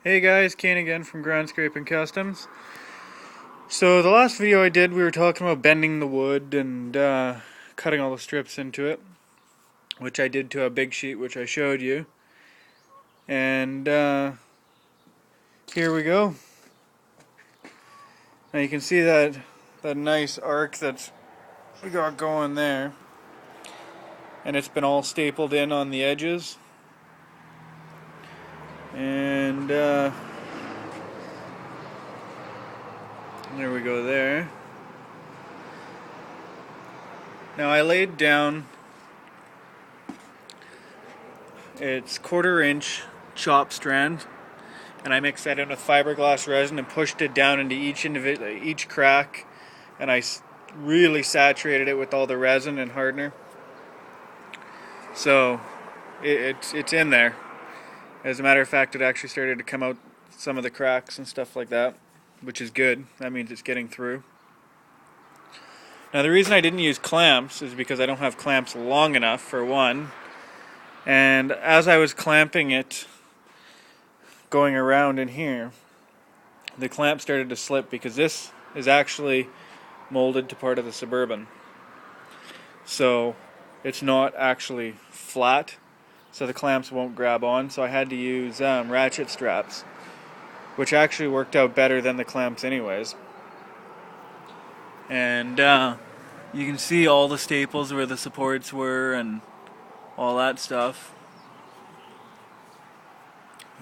Hey guys, Kane again from Scraping Customs. So the last video I did, we were talking about bending the wood and cutting all the strips into it, which I did to a big sheet, which I showed you. And here we go. Now you can see that nice arc that we got going there, and it's been all stapled in on the edges. And there we go there. Now I laid down, it's 1/4 inch chop strand, and I mixed that in with fiberglass resin and pushed it down into each crack, and I really saturated it with all the resin and hardener. So it's in there. As a matter of fact, it actually started to come out some of the cracks and stuff like that, which is good. That means it's getting through. Now the reason I didn't use clamps is because I don't have clamps long enough, for one. And as I was clamping it, going around in here, the clamp started to slip because this is actually molded to part of the Suburban. So it's not actually flat, so the clamps won't grab on. So I had to use ratchet straps, which actually worked out better than the clamps anyways. And you can see all the staples where the supports were and all that stuff.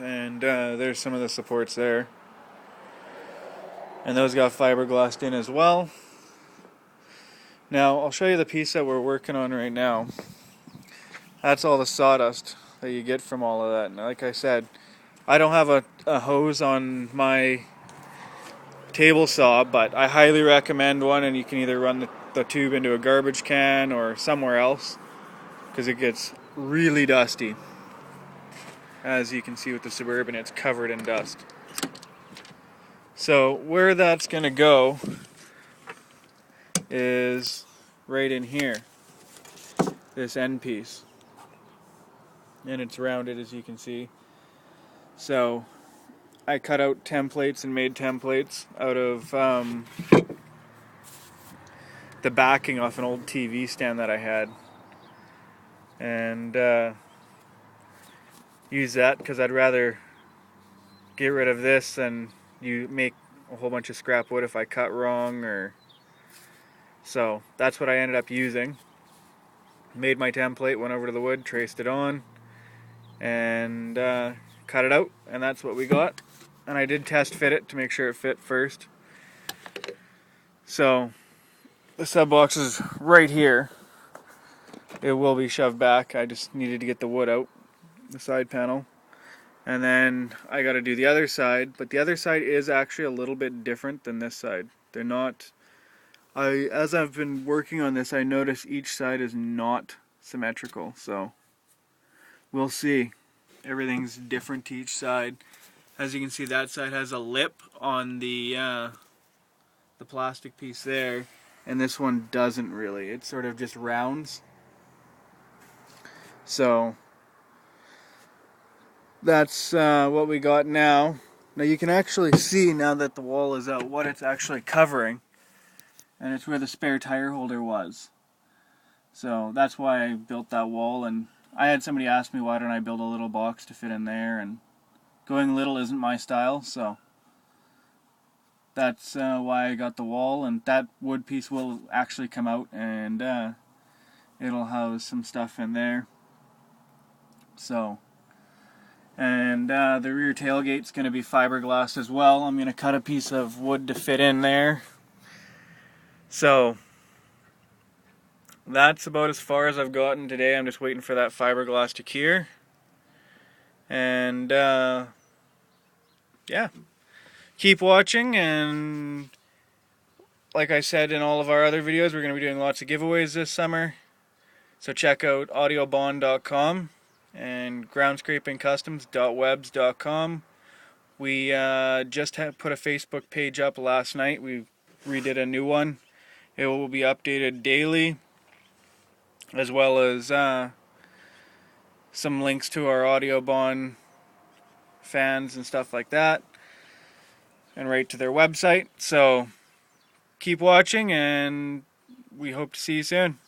And there's some of the supports there. And those got fiberglassed in as well. Now I'll show you the piece that we're working on right now. That's all the sawdust that you get from all of that. And like I said, I don't have a hose on my table saw, but I highly recommend one, and you can either run the tube into a garbage can or somewhere else, because it gets really dusty. As you can see with the Suburban, it's covered in dust. So where that's going to go is right in here, this end piece. And it's rounded, as you can see. So I cut out templates and made templates out of the backing off an old TV stand that I had. And use that because I'd rather get rid of this than you make a whole bunch of scrap wood if I cut wrong. So that's what I ended up using. Made my template, went over to the wood, traced it on, and cut it out, and that's what we got. And I did test fit it to make sure it fit first. So the sub box is right here. It will be shoved back. I just needed to get the wood out, the side panel. And then I got to do the other side, but the other side is actually a little bit different than this side. They're not, as I've been working on this, I notice each side is not symmetrical, so we'll see. Everything's different to each side. As you can see, that side has a lip on the plastic piece there, and this one doesn't really. It sort of just rounds. So that's what we got now. Now you can actually see, now that the wall is out, what it's actually covering, and it's where the spare tire holder was. So that's why I built that wall, and I had somebody ask me why don't I build a little box to fit in there, and going little isn't my style, so that's why I got the wall. And that wood piece will actually come out, and it'll house some stuff in there. So, and the rear tailgate's going to be fiberglass as well. I'm going to cut a piece of wood to fit in there. So that's about as far as I've gotten today. I'm just waiting for that fiberglass to cure. And yeah, keep watching, and like I said in all of our other videos, we're going to be doing lots of giveaways this summer. So check out Audiobahn.com and groundscrapingcustoms.webs.com. We just put a Facebook page up last night. We redid a new one. It will be updated daily, as well as some links to our Audiobahn fans and stuff like that, and right to their website. So keep watching, and we hope to see you soon.